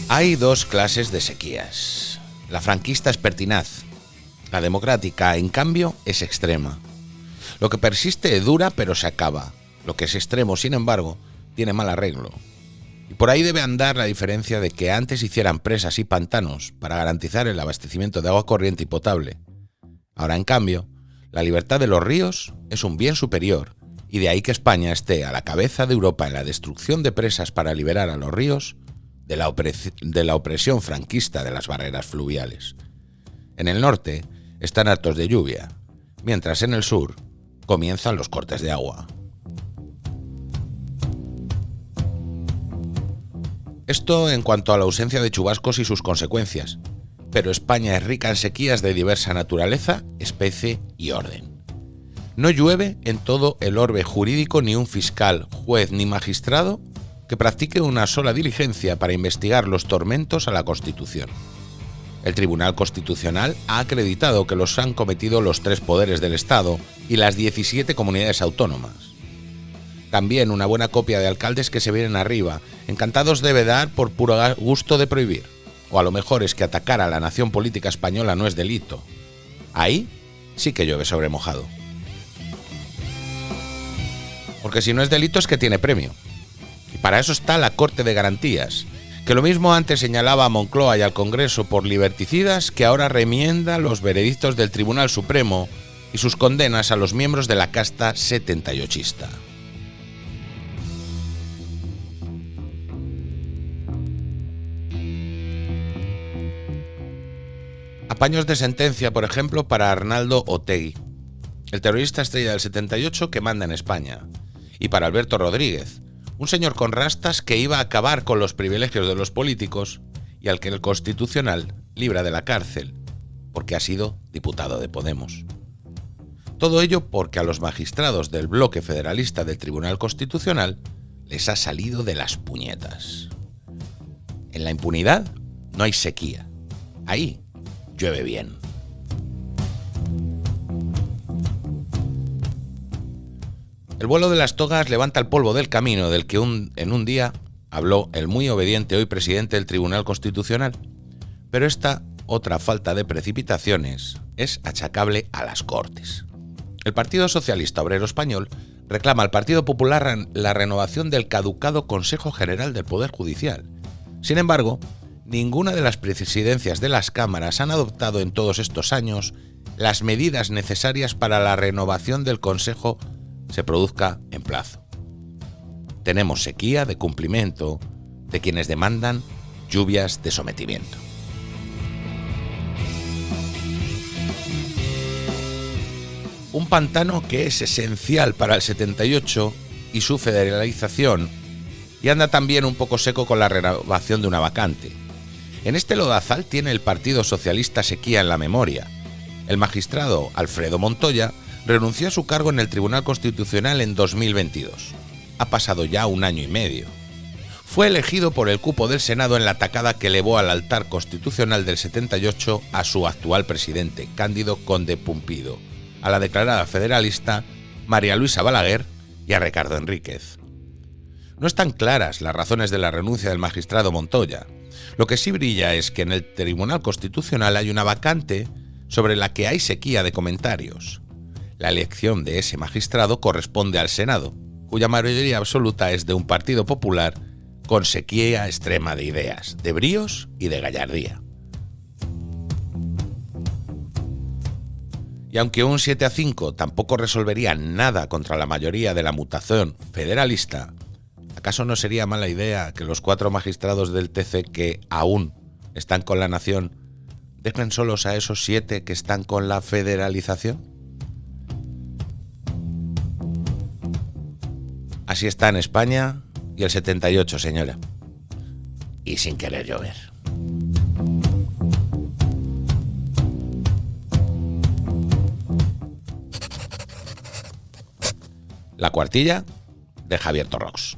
Hay dos clases de sequías. La franquista es pertinaz. La democrática, en cambio, es extrema. Lo que persiste dura pero se acaba. Lo que es extremo, sin embargo, tiene mal arreglo. Y por ahí debe andar la diferencia de que antes hicieran presas y pantanos para garantizar el abastecimiento de agua corriente y potable. Ahora, en cambio, la libertad de los ríos es un bien superior, y de ahí que España esté a la cabeza de Europa en la destrucción de presas para liberar a los ríos de la opresión franquista de las barreras fluviales. En el norte están hartos de lluvia, mientras en el sur comienzan los cortes de agua. Esto en cuanto a la ausencia de chubascos y sus consecuencias, pero España es rica en sequías de diversa naturaleza, especie y orden. No llueve en todo el orbe jurídico ni un fiscal, juez ni magistrado que practique una sola diligencia para investigar los tormentos a la Constitución. El Tribunal Constitucional ha acreditado que los han cometido los 3 poderes del Estado y las 17 comunidades autónomas. También una buena copia de alcaldes que se vienen arriba, encantados de vedar por puro gusto de prohibir. O a lo mejor es que atacar a la nación política española no es delito. Ahí sí que llueve sobre mojado. Porque si no es delito es que tiene premio. Y para eso está la Corte de Garantías, que lo mismo antes señalaba a Moncloa y al Congreso por liberticidas, que ahora remienda los veredictos del Tribunal Supremo y sus condenas a los miembros de la casta 78ista. Apaños de sentencia, por ejemplo, para Arnaldo Otegi, el terrorista estrella del 78 que manda en España, y para Alberto Rodríguez, un señor con rastas que iba a acabar con los privilegios de los políticos y al que el Constitucional libra de la cárcel, porque ha sido diputado de Podemos. Todo ello porque a los magistrados del bloque federalista del Tribunal Constitucional les ha salido de las puñetas. En la impunidad no hay sequía. Ahí llueve bien. El vuelo de las togas levanta el polvo del camino del que en un día habló el muy obediente hoy presidente del Tribunal Constitucional. Pero esta otra falta de precipitaciones es achacable a las Cortes. El Partido Socialista Obrero Español reclama al Partido Popular la renovación del caducado Consejo General del Poder Judicial. Sin embargo, ninguna de las presidencias de las cámaras han adoptado en todos estos años las medidas necesarias para la renovación del Consejo se produzca en plazo. Tenemos sequía de cumplimiento de quienes demandan lluvias de sometimiento. Un pantano que es esencial para el 78 y su federalización, y anda también un poco seco con la renovación de una vacante. En este lodazal tiene el Partido Socialista sequía en la memoria. El magistrado Alfredo Montoya renunció a su cargo en el Tribunal Constitucional en 2022. Ha pasado ya 1 año y medio. Fue elegido por el cupo del Senado en la tacada que elevó al altar constitucional del 78 a su actual presidente, Cándido Conde Pumpido, a la declarada federalista María Luisa Balaguer y a Ricardo Enríquez. No están claras las razones de la renuncia del magistrado Montoya. Lo que sí brilla es que en el Tribunal Constitucional hay una vacante sobre la que hay sequía de comentarios. La elección de ese magistrado corresponde al Senado, cuya mayoría absoluta es de un Partido Popular con sequía extrema de ideas, de bríos y de gallardía. Y aunque un 7-5 tampoco resolvería nada contra la mayoría de la mutación federalista, ¿acaso no sería mala idea que los 4 magistrados del TC que aún están con la nación dejen solos a esos 7 que están con la federalización? Así está en España y el 78, señora. Y sin querer llover. La cuartilla de Javier Torrox.